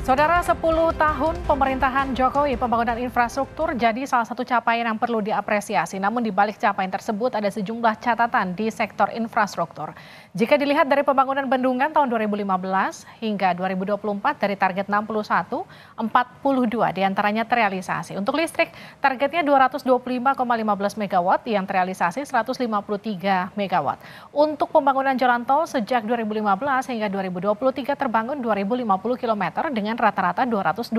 Saudara, 10 tahun pemerintahan Jokowi, pembangunan infrastruktur jadi salah satu capaian yang perlu diapresiasi. Namun di balik capaian tersebut ada sejumlah catatan di sektor infrastruktur. Jika dilihat dari pembangunan bendungan tahun 2015 hingga 2024 dari target 61, 42 diantaranya terrealisasi. Untuk listrik, targetnya 225,15 megawatt yang terrealisasi 153 megawatt. Untuk pembangunan jalan tol sejak 2015 hingga 2023 terbangun 2050 km dengan rata-rata 228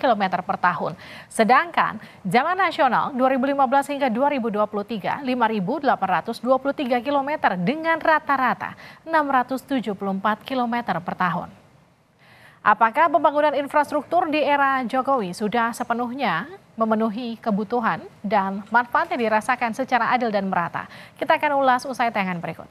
km per tahun. Sedangkan jalan nasional 2015 hingga 2023 5.823 km dengan rata-rata 674 km per tahun. Apakah pembangunan infrastruktur di era Jokowi sudah sepenuhnya memenuhi kebutuhan dan manfaatnya dirasakan secara adil dan merata? Kita akan ulas usai tayangan berikut.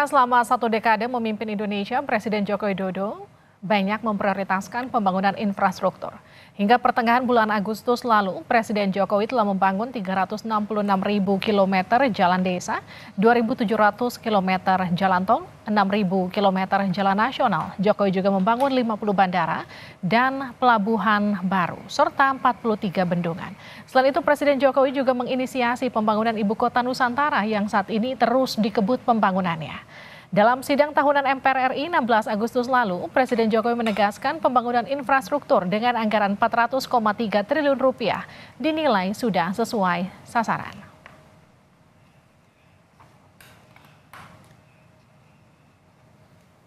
Selama satu dekade memimpin Indonesia, Presiden Joko Widodo banyak memprioritaskan pembangunan infrastruktur. Hingga pertengahan bulan Agustus lalu, Presiden Jokowi telah membangun 366.000 km jalan desa, 2.700 km jalan tol, 6.000 km jalan nasional. Jokowi juga membangun 50 bandara dan pelabuhan baru, serta 43 bendungan. Selain itu, Presiden Jokowi juga menginisiasi pembangunan Ibu Kota Nusantara yang saat ini terus dikebut pembangunannya. Dalam sidang tahunan MPR RI 16 Agustus lalu, Presiden Jokowi menegaskan pembangunan infrastruktur dengan anggaran 400,3 triliun rupiah dinilai sudah sesuai sasaran.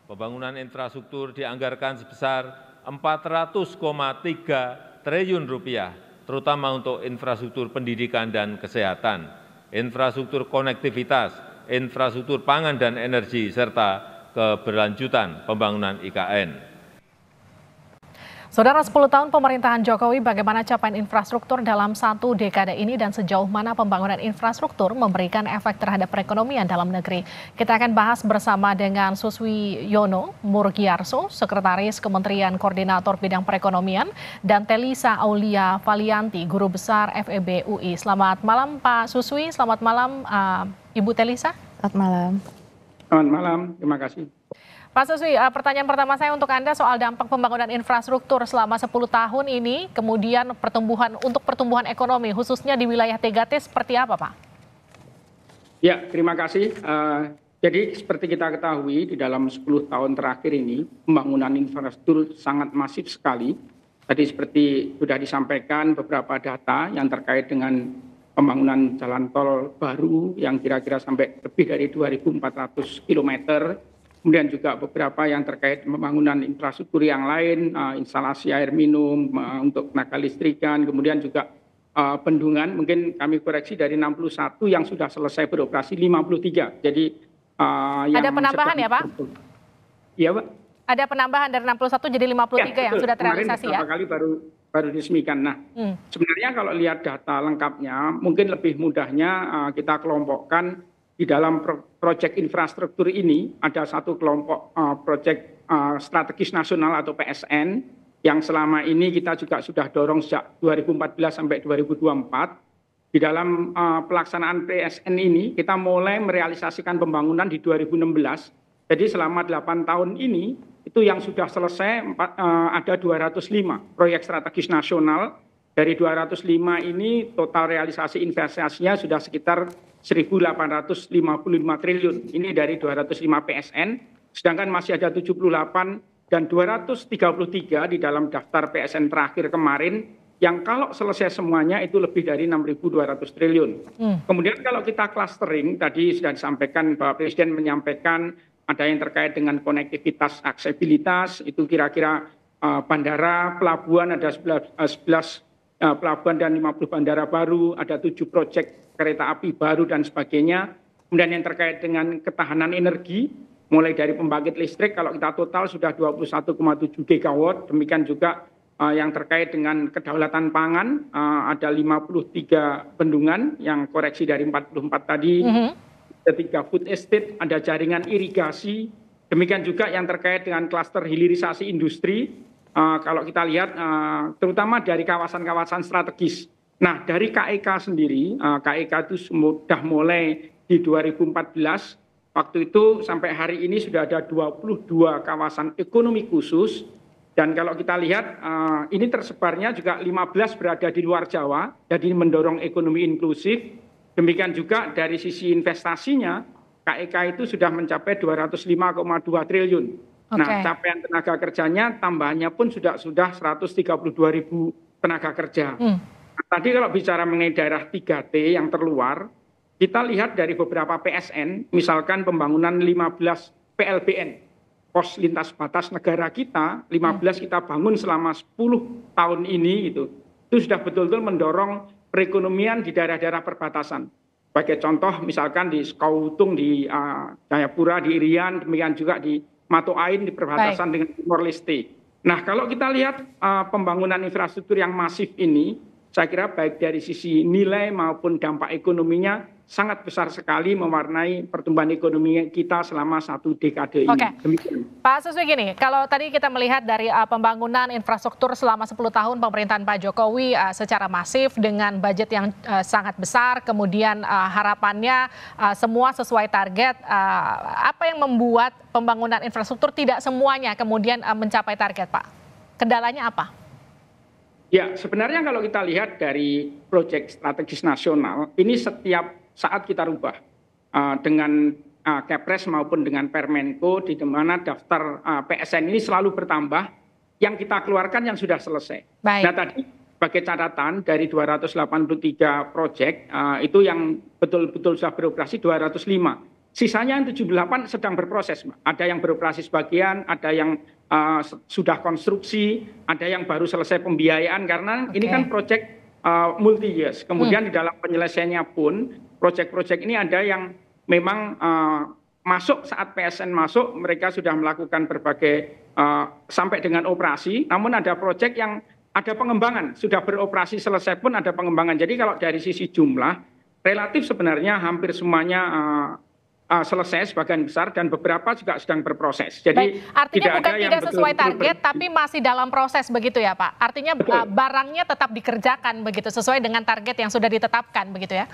Pembangunan infrastruktur dianggarkan sebesar 400,3 triliun rupiah, terutama untuk infrastruktur pendidikan dan kesehatan, infrastruktur konektivitas, infrastruktur pangan dan energi, serta keberlanjutan pembangunan IKN. Saudara, 10 tahun pemerintahan Jokowi, bagaimana capaian infrastruktur dalam satu dekade ini dan sejauh mana pembangunan infrastruktur memberikan efek terhadap perekonomian dalam negeri. Kita akan bahas bersama dengan Suswi Yono Murgiarso, Sekretaris Kementerian Koordinator Bidang Perekonomian, dan Telisa Aulia Valianti, Guru Besar FEB UI. Selamat malam Pak Suswi, selamat malam Ibu Telisa. Selamat malam. Selamat malam, terima kasih. Pak Suswi, pertanyaan pertama saya untuk Anda soal dampak pembangunan infrastruktur selama 10 tahun ini, kemudian pertumbuhan ekonomi, khususnya di wilayah 3T seperti apa, Pak? Ya, terima kasih. Jadi seperti kita ketahui, di dalam 10 tahun terakhir ini, pembangunan infrastruktur sangat masif sekali. Tadi seperti sudah disampaikan beberapa data yang terkait dengan pembangunan jalan tol baru yang kira-kira sampai lebih dari 2.400 kilometer. Kemudian juga beberapa yang terkait pembangunan infrastruktur yang lain, instalasi air minum untuk tenaga listrikan, kemudian juga bendungan, mungkin kami koreksi dari 61 yang sudah selesai beroperasi 53. Jadi ada penambahan ya Pak? Iya Pak. Ada penambahan dari 61 jadi 53 yang sudah terrealisasi ya? Kemarin kali baru diresmikan. Nah, sebenarnya kalau lihat data lengkapnya, mungkin lebih mudahnya kita kelompokkan. Di dalam proyek infrastruktur ini ada satu kelompok proyek strategis nasional atau PSN yang selama ini kita juga sudah dorong sejak 2014 sampai 2024. Di dalam pelaksanaan PSN ini kita mulai merealisasikan pembangunan di 2016. Jadi selama 8 tahun ini itu yang sudah selesai ada 205 proyek strategis nasional. Dari 205 ini total realisasi investasinya sudah sekitar 1.855 triliun. Ini dari 205 PSN, sedangkan masih ada 78 dan 233 di dalam daftar PSN terakhir kemarin yang kalau selesai semuanya itu lebih dari 6.200 triliun. Kemudian kalau kita clustering, tadi sudah disampaikan Bapak Presiden menyampaikan ada yang terkait dengan konektivitas, aksesibilitas, itu kira-kira bandara, pelabuhan ada 11 pelabuhan dan 50 bandara baru, ada 7 proyek kereta api baru dan sebagainya. Kemudian yang terkait dengan ketahanan energi, mulai dari pembangkit listrik kalau kita total sudah 21,7 gigawatt, demikian juga yang terkait dengan kedaulatan pangan ada 53 bendungan yang koreksi dari 44 tadi, ketiga food estate, ada jaringan irigasi, demikian juga yang terkait dengan klaster hilirisasi industri. Kalau kita lihat terutama dari kawasan-kawasan strategis. Nah dari KEK sendiri, KEK itu sudah mulai di 2014, waktu itu sampai hari ini sudah ada 22 kawasan ekonomi khusus. Dan kalau kita lihat ini tersebarnya juga 15 berada di luar Jawa, jadi mendorong ekonomi inklusif. Demikian juga dari sisi investasinya, KEK itu sudah mencapai 205,2 triliun. Nah, capaian tenaga kerjanya tambahannya pun sudah 132.000 tenaga kerja. Nah, tadi kalau bicara mengenai daerah 3T yang terluar, kita lihat dari beberapa PSN, misalkan pembangunan 15 PLBN, pos lintas batas negara kita, 15 kita bangun selama 10 tahun ini itu sudah betul-betul mendorong perekonomian di daerah-daerah perbatasan. Sebagai contoh misalkan di Skautung, di Jayapura, di Irian, demikian juga di Matoain di perbatasan dengan Timor Leste. Nah kalau kita lihat pembangunan infrastruktur yang masif ini, saya kira baik dari sisi nilai maupun dampak ekonominya sangat besar sekali mewarnai pertumbuhan ekonomi kita selama 1 dekade ini. Pak Suswi gini, kalau tadi kita melihat dari pembangunan infrastruktur selama 10 tahun pemerintahan Pak Jokowi secara masif dengan budget yang sangat besar, kemudian harapannya semua sesuai target. Apa yang membuat pembangunan infrastruktur tidak semuanya kemudian mencapai target, Pak? Kendalanya apa? Ya, sebenarnya kalau kita lihat dari proyek strategis nasional, ini setiap saat kita rubah dengan Kepres maupun dengan Permenko, di mana daftar PSN ini selalu bertambah, yang kita keluarkan yang sudah selesai. Nah tadi sebagai catatan dari 283 proyek itu yang betul-betul sudah beroperasi 205. Sisanya yang 78 sedang berproses, Mbak. Ada yang beroperasi sebagian, ada yang sudah konstruksi, ada yang baru selesai pembiayaan, karena ini kan proyek multi years. Kemudian di dalam penyelesaiannya pun, proyek-proyek ini ada yang memang masuk saat PSN masuk, mereka sudah melakukan berbagai sampai dengan operasi, namun ada proyek yang ada pengembangan, sudah beroperasi selesai pun ada pengembangan. Jadi kalau dari sisi jumlah, relatif sebenarnya hampir semuanya selesai sebagian besar dan beberapa juga sedang berproses. Jadi artinya bukan tidak sesuai target tapi masih dalam proses begitu ya Pak. Artinya barangnya tetap dikerjakan begitu sesuai dengan target yang sudah ditetapkan begitu ya.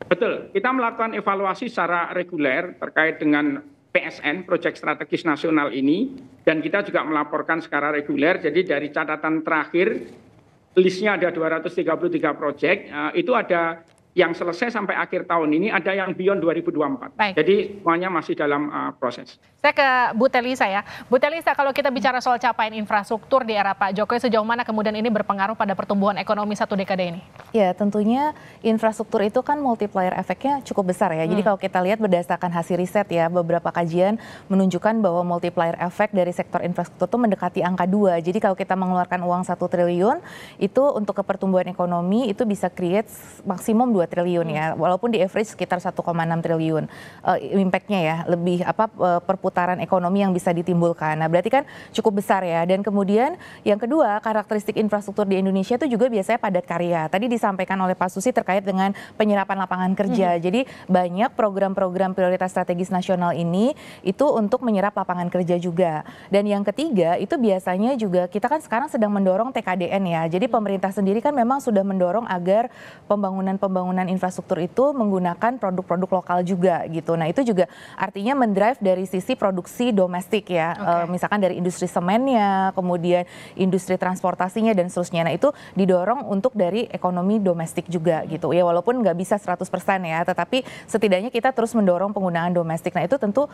Betul. Kita melakukan evaluasi secara reguler terkait dengan PSN, Proyek Strategis Nasional ini, dan kita juga melaporkan secara reguler. Jadi dari catatan terakhir listnya ada 233 proyek, itu ada yang selesai sampai akhir tahun ini, ada yang beyond 2024. Jadi semuanya masih dalam proses. Saya ke Bu Telisa ya. Bu Telisa, kalau kita bicara soal capaian infrastruktur di era Pak Jokowi, sejauh mana kemudian ini berpengaruh pada pertumbuhan ekonomi 1 dekade ini? Ya, tentunya infrastruktur itu kan multiplier efeknya cukup besar ya. Jadi kalau kita lihat berdasarkan hasil riset ya, beberapa kajian menunjukkan bahwa multiplier efek dari sektor infrastruktur itu mendekati angka 2. Jadi kalau kita mengeluarkan uang 1 triliun, itu untuk pertumbuhan ekonomi itu bisa create maksimum 2 triliun ya, walaupun di average sekitar 1,6 triliun impactnya ya, lebih perputaran ekonomi yang bisa ditimbulkan. Nah berarti kan cukup besar ya. Dan kemudian yang kedua, karakteristik infrastruktur di Indonesia itu juga biasanya padat karya. Tadi disampaikan oleh Pak Susi terkait dengan penyerapan lapangan kerja. Jadi banyak program-program prioritas strategis nasional ini itu untuk menyerap lapangan kerja juga. Dan yang ketiga itu biasanya juga kita kan sekarang sedang mendorong TKDN ya. Jadi pemerintah sendiri kan memang sudah mendorong agar pembangunan infrastruktur itu menggunakan produk-produk lokal juga gitu. Nah itu juga artinya mendrive dari sisi produksi domestik ya, misalkan dari industri semennya, kemudian industri transportasinya dan seterusnya. Nah itu didorong untuk dari ekonomi domestik juga gitu ya, walaupun nggak bisa 100% ya, tetapi setidaknya kita terus mendorong penggunaan domestik. Nah itu tentu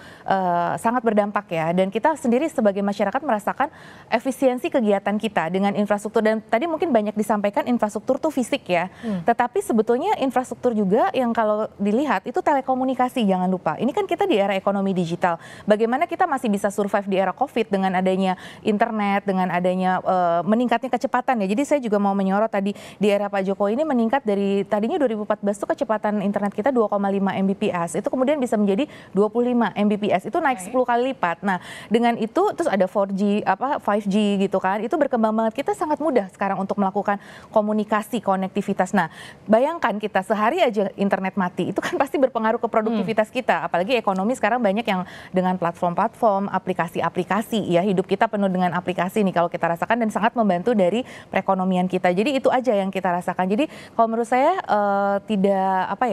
sangat berdampak ya, dan kita sendiri sebagai masyarakat merasakan efisiensi kegiatan kita dengan infrastruktur. Dan tadi mungkin banyak disampaikan infrastruktur tuh fisik ya, tetapi sebetulnya infrastruktur juga yang kalau dilihat itu telekomunikasi, jangan lupa. Ini kan kita di era ekonomi digital. Bagaimana kita masih bisa survive di era COVID dengan adanya internet, dengan adanya meningkatnya kecepatan ya. Jadi saya juga mau menyorot tadi di era Pak Jokowi ini meningkat dari tadinya 2014 itu kecepatan internet kita 2,5 Mbps. Itu kemudian bisa menjadi 25 Mbps. Itu naik 10 kali lipat. Nah, dengan itu terus ada 4G, 5G gitu kan. Itu berkembang banget. Kita sangat mudah sekarang untuk melakukan komunikasi, konektivitas. Nah, bayangkan kita sehari aja internet mati, itu kan pasti berpengaruh ke produktivitas kita. Apalagi ekonomi sekarang banyak yang dengan platform-platform, aplikasi-aplikasi ya, hidup kita penuh dengan aplikasi nih kalau kita rasakan dan sangat membantu dari perekonomian kita. Jadi itu aja yang kita rasakan. Jadi kalau menurut saya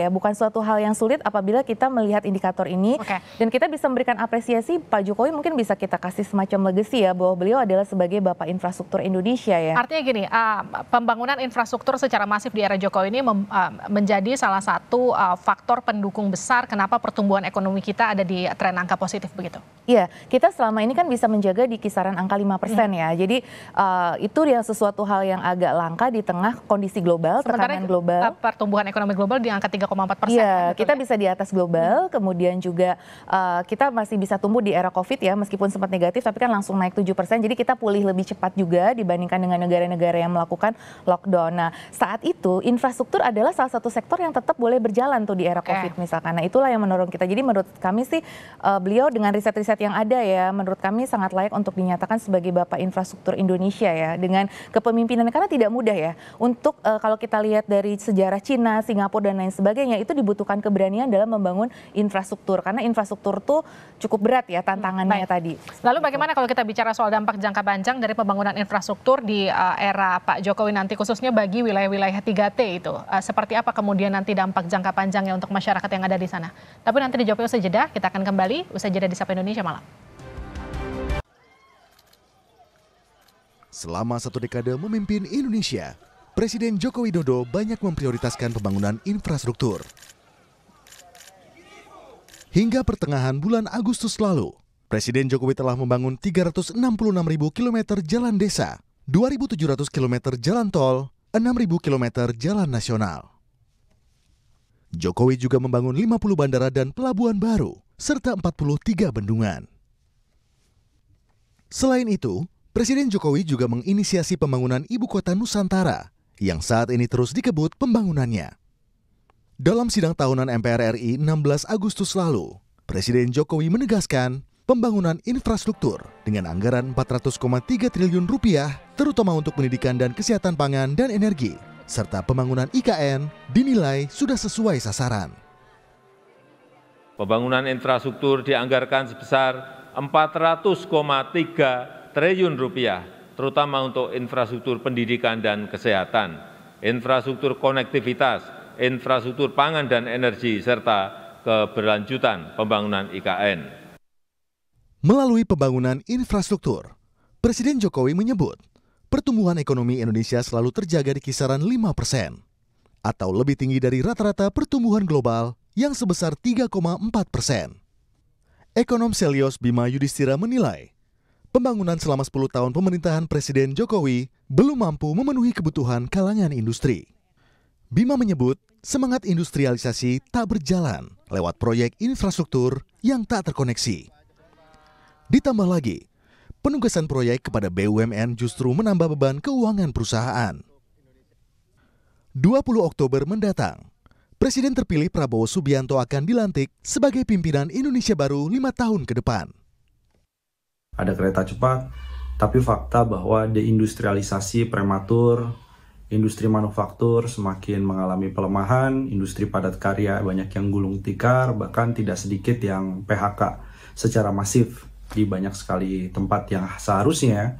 bukan suatu hal yang sulit apabila kita melihat indikator ini dan kita bisa memberikan apresiasi. Pak Jokowi mungkin bisa kita kasih semacam legacy ya, bahwa beliau adalah sebagai Bapak Infrastruktur Indonesia ya. Artinya gini, pembangunan infrastruktur secara masif di era Jokowi ini menjadi salah satu faktor pendukung besar kenapa pertumbuhan ekonomi kita ada di tren angka positif begitu. Iya, kita selama ini kan bisa menjaga di kisaran angka 5% ya. Jadi itu yang sesuatu hal yang agak langka di tengah kondisi global, tekanan global. Pertumbuhan ekonomi global di angka 3,4%. Iya, kita bisa di atas global, kemudian juga kita masih bisa tumbuh di era COVID ya, meskipun sempat negatif tapi kan langsung naik 7%. Jadi kita pulih lebih cepat juga dibandingkan dengan negara-negara yang melakukan lockdown. Nah, saat itu infrastruktur adalah salah satu sektor yang tetap boleh berjalan tuh di era COVID misalkan. Nah, itulah yang mendorong kita. Jadi menurut kami sih beliau dengan riset-riset yang ada ya, menurut kami sangat layak untuk dinyatakan sebagai Bapak Infrastruktur Indonesia ya, dengan kepemimpinannya, karena tidak mudah ya untuk kalau kita lihat dari sejarah Cina, Singapura dan lain sebagainya, itu dibutuhkan keberanian dalam membangun infrastruktur karena infrastruktur tuh cukup berat ya tantangannya tadi. Lalu bagaimana kalau kita bicara soal dampak jangka panjang dari pembangunan infrastruktur di era Pak Jokowi nanti, khususnya bagi wilayah-wilayah 3T itu, seperti apa kemudian nanti dampak jangka panjangnya untuk masyarakat yang ada di sana? Tapi nanti dijawabnya usai jeda. Kita akan kembali usai jeda di Sapa Indonesia Malam. Selama 1 dekade memimpin Indonesia, Presiden Joko Widodo banyak memprioritaskan pembangunan infrastruktur. Hingga pertengahan bulan Agustus lalu, Presiden Jokowi telah membangun 366.000 km jalan desa, 2.700 km jalan tol, 6.000 km jalan nasional. Jokowi juga membangun 50 bandara dan pelabuhan baru, serta 43 bendungan. Selain itu, Presiden Jokowi juga menginisiasi pembangunan Ibu Kota Nusantara, yang saat ini terus dikebut pembangunannya. Dalam sidang tahunan MPR RI 16 Agustus lalu, Presiden Jokowi menegaskan pembangunan infrastruktur dengan anggaran 400,3 triliun rupiah, terutama untuk pendidikan dan kesehatan pangan dan energi, serta pembangunan IKN dinilai sudah sesuai sasaran. Pembangunan infrastruktur dianggarkan sebesar 400,3 triliun rupiah, terutama untuk infrastruktur pendidikan dan kesehatan, infrastruktur konektivitas, infrastruktur pangan dan energi, serta keberlanjutan pembangunan IKN. Melalui pembangunan infrastruktur, Presiden Jokowi menyebut pertumbuhan ekonomi Indonesia selalu terjaga di kisaran 5%, atau lebih tinggi dari rata-rata pertumbuhan global yang sebesar 3,4%. Ekonom Selyos Bima Yudhistira menilai, pembangunan selama 10 tahun pemerintahan Presiden Jokowi belum mampu memenuhi kebutuhan kalangan industri. Bima menyebut semangat industrialisasi tak berjalan lewat proyek infrastruktur yang tak terkoneksi. Ditambah lagi, penugasan proyek kepada BUMN justru menambah beban keuangan perusahaan. 20 Oktober mendatang, Presiden terpilih Prabowo Subianto akan dilantik sebagai pimpinan Indonesia baru 5 tahun ke depan. Ada kereta cepat, tapi fakta bahwa deindustrialisasi prematur, industri manufaktur semakin mengalami pelemahan, industri padat karya banyak yang gulung tikar, bahkan tidak sedikit yang PHK secara masif di banyak sekali tempat yang seharusnya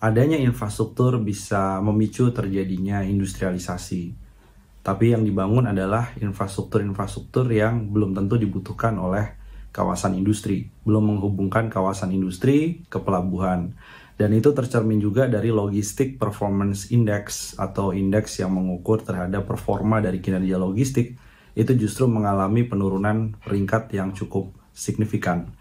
adanya infrastruktur bisa memicu terjadinya industrialisasi. Tapi yang dibangun adalah infrastruktur-infrastruktur yang belum tentu dibutuhkan oleh kawasan industri, belum menghubungkan kawasan industri ke pelabuhan. Dan itu tercermin juga dari Logistic Performance Index atau indeks yang mengukur terhadap performa dari kinerja logistik, itu justru mengalami penurunan peringkat yang cukup signifikan.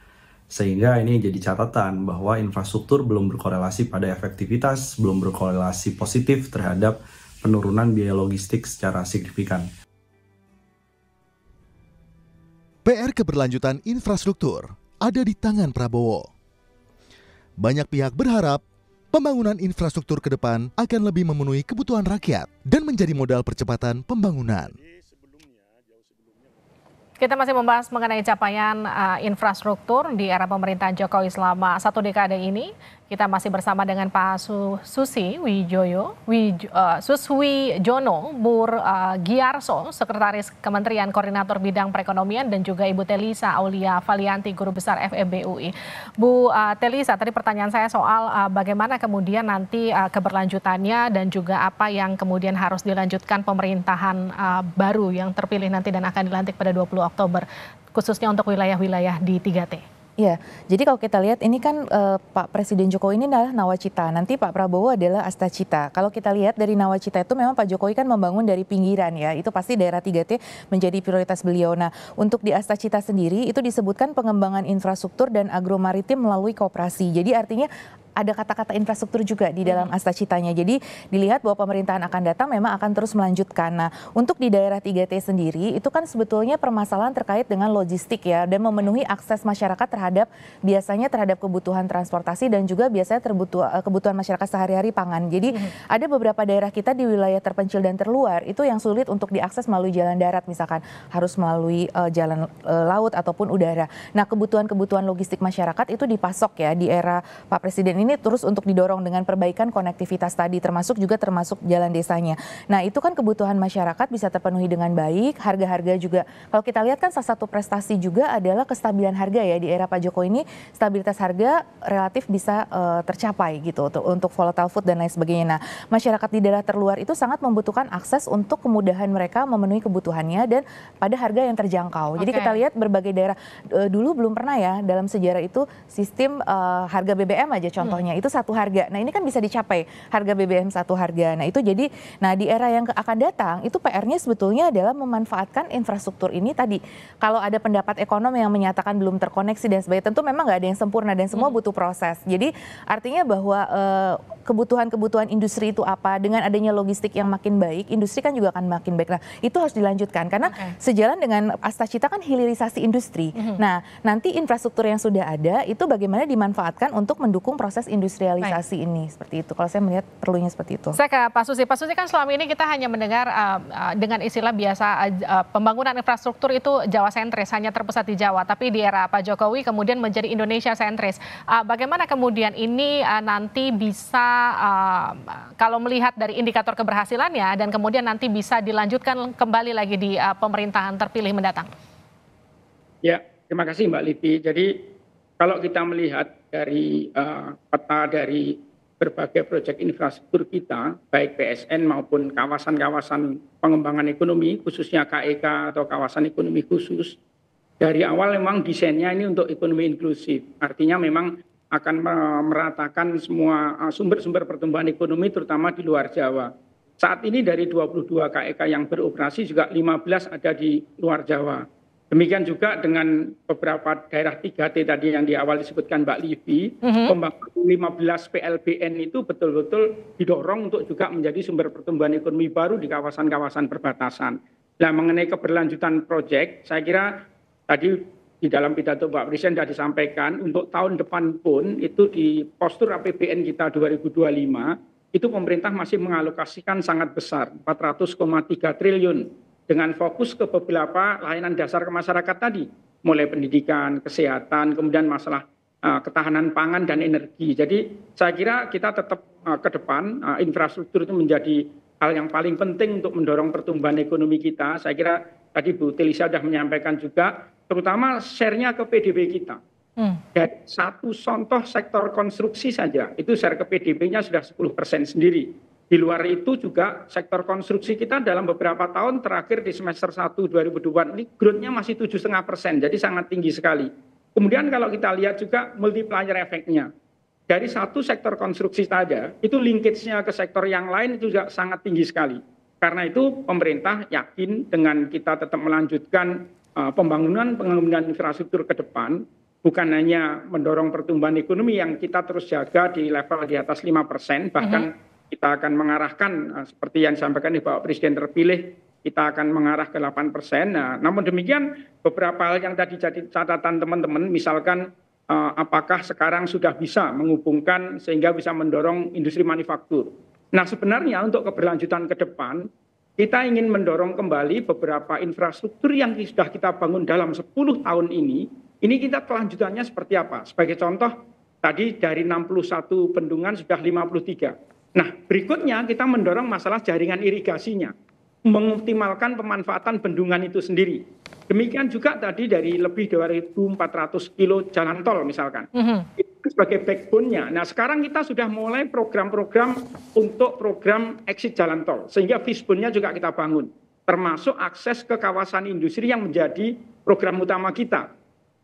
Sehingga ini jadi catatan bahwa infrastruktur belum berkorelasi pada efektivitas, belum berkorelasi positif terhadap penurunan biaya logistik secara signifikan. PR keberlanjutan infrastruktur ada di tangan Prabowo. Banyak pihak berharap pembangunan infrastruktur ke depan akan lebih memenuhi kebutuhan rakyat dan menjadi modal percepatan pembangunan. Kita masih membahas mengenai capaian infrastruktur di era pemerintahan Jokowi selama 1 dekade ini. Kita masih bersama dengan Pak Suswijono Giarso, Sekretaris Kementerian Koordinator Bidang Perekonomian, dan juga Ibu Telisa Aulia Valianti, Guru Besar FEB UI. Bu Telisa, tadi pertanyaan saya soal bagaimana kemudian nanti keberlanjutannya dan juga apa yang kemudian harus dilanjutkan pemerintahan baru yang terpilih nanti dan akan dilantik pada 20 Oktober, khususnya untuk wilayah-wilayah di 3T. Ya, jadi kalau kita lihat ini kan Pak Presiden Jokowi ini adalah nawacita, nanti Pak Prabowo adalah astacita. Kalau kita lihat dari nawacita itu memang Pak Jokowi kan membangun dari pinggiran ya, itu pasti daerah 3T menjadi prioritas beliau. Nah, untuk di astacita sendiri itu disebutkan pengembangan infrastruktur dan agromaritim melalui koperasi. Jadi artinya ada kata-kata infrastruktur juga di dalam astacitanya. Jadi dilihat bahwa pemerintahan akan datang memang akan terus melanjutkan. Nah, untuk di daerah 3T sendiri itu kan sebetulnya permasalahan terkait dengan logistik ya, dan memenuhi akses masyarakat biasanya terhadap kebutuhan transportasi dan juga biasanya kebutuhan masyarakat sehari-hari pangan. Jadi ada beberapa daerah kita di wilayah terpencil dan terluar itu yang sulit untuk diakses melalui jalan darat, misalkan harus melalui jalan laut ataupun udara. Nah, kebutuhan-kebutuhan logistik masyarakat itu dipasok ya di era Pak Presiden ini terus untuk didorong dengan perbaikan konektivitas tadi, termasuk jalan desanya. Nah, itu kan kebutuhan masyarakat bisa terpenuhi dengan baik, harga-harga juga. Kalau kita lihat kan salah satu prestasi juga adalah kestabilan harga ya di era Pak Jokowi ini, stabilitas harga relatif bisa tercapai gitu untuk volatile food dan lain sebagainya. Nah, masyarakat di daerah terluar itu sangat membutuhkan akses untuk kemudahan mereka memenuhi kebutuhannya dan pada harga yang terjangkau. Jadi kita lihat berbagai daerah dulu belum pernah ya dalam sejarah itu sistem harga BBM aja contohnya itu satu harga. Nah, ini kan bisa dicapai harga BBM satu harga. Nah, itu jadi di era yang akan datang itu PR-nya sebetulnya adalah memanfaatkan infrastruktur ini tadi. Kalau ada pendapat ekonom yang menyatakan belum terkoneksi dan sebagainya, tentu memang nggak ada yang sempurna dan semua butuh proses. Jadi artinya bahwa kebutuhan-kebutuhan industri itu apa, dengan adanya logistik yang makin baik, industri kan juga akan makin baik. Nah, itu harus dilanjutkan karena sejalan dengan astacita kan hilirisasi industri. Nah, nanti infrastruktur yang sudah ada itu bagaimana dimanfaatkan untuk mendukung proses industrialisasi ini, seperti itu. Kalau saya melihat perlunya seperti itu. Saya ke Pak Susi. Pak Susi, kan selama ini kita hanya mendengar dengan istilah biasa pembangunan infrastruktur itu Jawa sentris, hanya terpusat di Jawa. Tapi di era Pak Jokowi kemudian menjadi Indonesia sentris. Bagaimana kemudian ini nanti bisa kalau melihat dari indikator keberhasilannya dan kemudian nanti bisa dilanjutkan kembali lagi di pemerintahan terpilih mendatang? Ya, terima kasih Mbak Livi. Jadi kalau kita melihat dari peta dari berbagai proyek infrastruktur kita, baik PSN maupun kawasan-kawasan pengembangan ekonomi, khususnya KEK atau kawasan ekonomi khusus, dari awal memang desainnya ini untuk ekonomi inklusif. Artinya memang akan meratakan semua sumber-sumber pertumbuhan ekonomi terutama di luar Jawa. Saat ini dari 22 KEK yang beroperasi juga 15 ada di luar Jawa. Demikian juga dengan beberapa daerah 3T tadi yang di awal disebutkan Mbak Livi, pembangunan 15 PLBN itu betul-betul didorong untuk juga menjadi sumber pertumbuhan ekonomi baru di kawasan-kawasan perbatasan. Nah, mengenai keberlanjutan proyek, saya kira tadi di dalam pidato Pak Presiden sudah disampaikan untuk tahun depan pun itu di postur APBN kita 2025 itu pemerintah masih mengalokasikan sangat besar 400,3 triliun dengan fokus ke beberapa layanan dasar ke masyarakat tadi, mulai pendidikan, kesehatan, kemudian masalah ketahanan pangan dan energi. Jadi saya kira kita tetap ke depan infrastruktur itu menjadi hal yang paling penting untuk mendorong pertumbuhan ekonomi kita. Saya kira tadi Bu Telisa sudah menyampaikan juga, terutama share-nya ke PDB kita. Dari satu contoh sektor konstruksi saja, itu share ke PDB-nya sudah 10% sendiri. Di luar itu juga sektor konstruksi kita dalam beberapa tahun terakhir di semester 1 2020 ini growth-nya masih 7,5%, jadi sangat tinggi sekali. Kemudian kalau kita lihat juga multiplier efeknya. Dari satu sektor konstruksi saja, itu linkage-nya ke sektor yang lain itu juga sangat tinggi sekali. Karena itu pemerintah yakin dengan kita tetap melanjutkan pembangunan infrastruktur ke depan, bukan hanya mendorong pertumbuhan ekonomi yang kita terus jaga di level di atas 5%, bahkan kita akan mengarahkan seperti yang disampaikan Bapak Presiden terpilih kita akan mengarah ke 8%. Nah, namun demikian beberapa hal yang tadi jadi catatan teman-teman, misalkan apakah sekarang sudah bisa menghubungkan sehingga bisa mendorong industri manufaktur. Nah, sebenarnya untuk keberlanjutan ke depan, kita ingin mendorong kembali beberapa infrastruktur yang sudah kita bangun dalam 10 tahun ini kita kelanjutannya seperti apa? Sebagai contoh, tadi dari 61 bendungan sudah 53. Nah, berikutnya kita mendorong masalah jaringan irigasinya, mengoptimalkan pemanfaatan bendungan itu sendiri. Demikian juga tadi dari lebih 2.400 kilo jalan tol misalkan. Itu sebagai backbone-nya. Nah, sekarang kita sudah mulai program-program untuk program exit jalan tol, sehingga fishbone-nya juga kita bangun, termasuk akses ke kawasan industri yang menjadi program utama kita.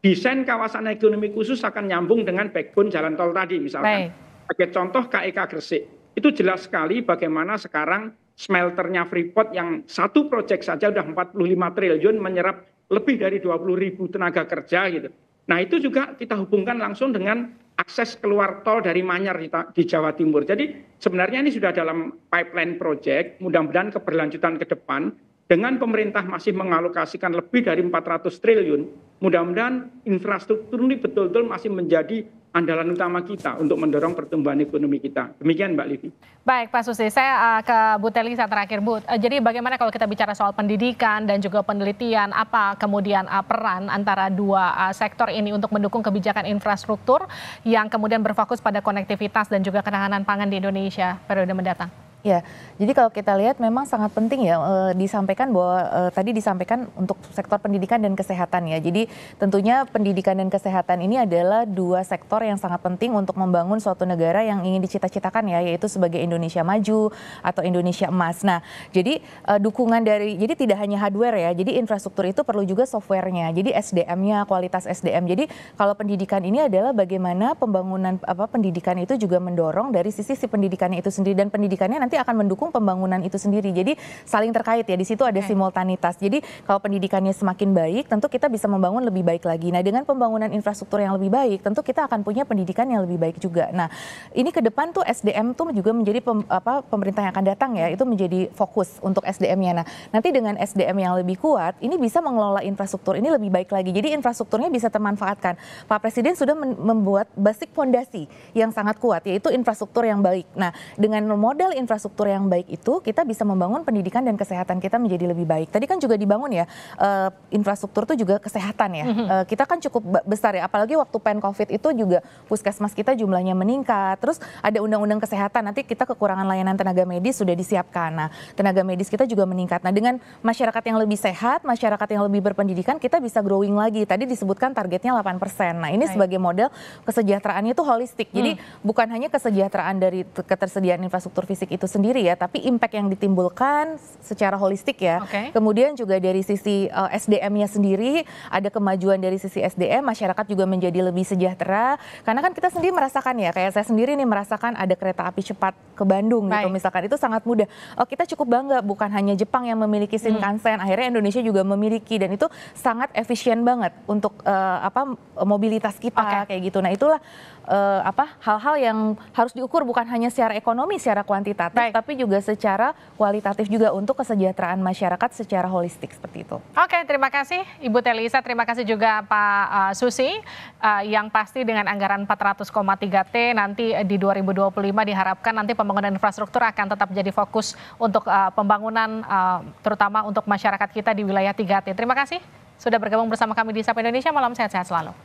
Desain kawasan ekonomi khusus akan nyambung dengan backbone jalan tol tadi misalkan. Sebagai contoh KEK Gresik. Itu jelas sekali bagaimana sekarang smelternya Freeport yang satu proyek saja sudah 45 triliun menyerap lebih dari 20.000 tenaga kerja gitu. Nah, itu juga kita hubungkan langsung dengan akses keluar tol dari Manyar di Jawa Timur. Jadi sebenarnya ini sudah dalam pipeline project, mudah-mudahan keberlanjutan ke depan dengan pemerintah masih mengalokasikan lebih dari 400 triliun, mudah-mudahan infrastruktur ini betul-betul masih menjadi andalan utama kita untuk mendorong pertumbuhan ekonomi kita. Demikian Mbak Livi. Baik Pak Susi, saya ke Bu Telisa terakhir Bu. Jadi bagaimana kalau kita bicara soal pendidikan dan juga penelitian, apa kemudian peran antara dua sektor ini untuk mendukung kebijakan infrastruktur yang kemudian berfokus pada konektivitas dan juga ketahanan pangan di Indonesia periode mendatang? Ya, jadi kalau kita lihat memang sangat penting ya disampaikan bahwa tadi disampaikan untuk sektor pendidikan dan kesehatan ya. Jadi tentunya pendidikan dan kesehatan ini adalah dua sektor yang sangat penting untuk membangun suatu negara yang ingin dicita-citakan ya, yaitu sebagai Indonesia maju atau Indonesia emas. Nah, jadi dukungan dari, jadi tidak hanya hardware ya, jadi infrastruktur itu perlu juga softwarenya. Jadi SDM-nya, kualitas SDM. Jadi kalau pendidikan ini adalah bagaimana pembangunan pendidikan itu juga mendorong dari sisi pendidikannya itu sendiri, dan pendidikannya nanti akan mendukung pembangunan itu sendiri. Jadi saling terkait ya, di situ ada simultanitas. Jadi kalau pendidikannya semakin baik, tentu kita bisa membangun lebih baik lagi. Nah, dengan pembangunan infrastruktur yang lebih baik, tentu kita akan punya pendidikan yang lebih baik juga. Nah, ini ke depan tuh SDM tuh juga menjadi pemerintah yang akan datang ya, itu menjadi fokus untuk SDM-nya. Nah, nanti dengan SDM yang lebih kuat, ini bisa mengelola infrastruktur ini lebih baik lagi. Jadi infrastrukturnya bisa termanfaatkan. Pak Presiden sudah membuat basic fondasi yang sangat kuat, yaitu infrastruktur yang baik. Nah, dengan model infrastruktur yang baik itu, kita bisa membangun pendidikan dan kesehatan kita menjadi lebih baik. Tadi kan juga dibangun ya, infrastruktur itu juga kesehatan ya. Kita kan cukup besar ya, apalagi waktu COVID itu juga puskesmas kita jumlahnya meningkat. Terus ada undang-undang kesehatan, nanti kita kekurangan layanan tenaga medis sudah disiapkan. Nah, tenaga medis kita juga meningkat. Nah, dengan masyarakat yang lebih sehat, masyarakat yang lebih berpendidikan, kita bisa growing lagi. Tadi disebutkan targetnya 8%. Nah, ini sebagai model kesejahteraannya itu holistik. Jadi bukan hanya kesejahteraan dari ketersediaan infrastruktur fisik itu sendiri ya, tapi impact yang ditimbulkan secara holistik ya. Kemudian juga dari sisi SDM-nya sendiri, ada kemajuan dari sisi SDM, masyarakat juga menjadi lebih sejahtera. Karena kan kita sendiri merasakan ya, kayak saya sendiri nih merasakan ada kereta api cepat ke Bandung gitu misalkan, itu sangat mudah. Kita cukup bangga, bukan hanya Jepang yang memiliki Shinkansen, akhirnya Indonesia juga memiliki, dan itu sangat efisien banget untuk mobilitas kita kayak gitu. Nah, itulah hal-hal yang harus diukur bukan hanya secara ekonomi, secara kuantitatif, tapi juga secara kualitatif juga untuk kesejahteraan masyarakat secara holistik seperti itu. Oke, terima kasih Ibu Telisa, terima kasih juga Pak Susi. Yang pasti dengan anggaran 400,3 T nanti di 2025 diharapkan nanti pembangunan infrastruktur akan tetap jadi fokus untuk pembangunan terutama untuk masyarakat kita di wilayah 3T. Terima kasih sudah bergabung bersama kami di Sapa Indonesia, malam sehat-sehat selalu.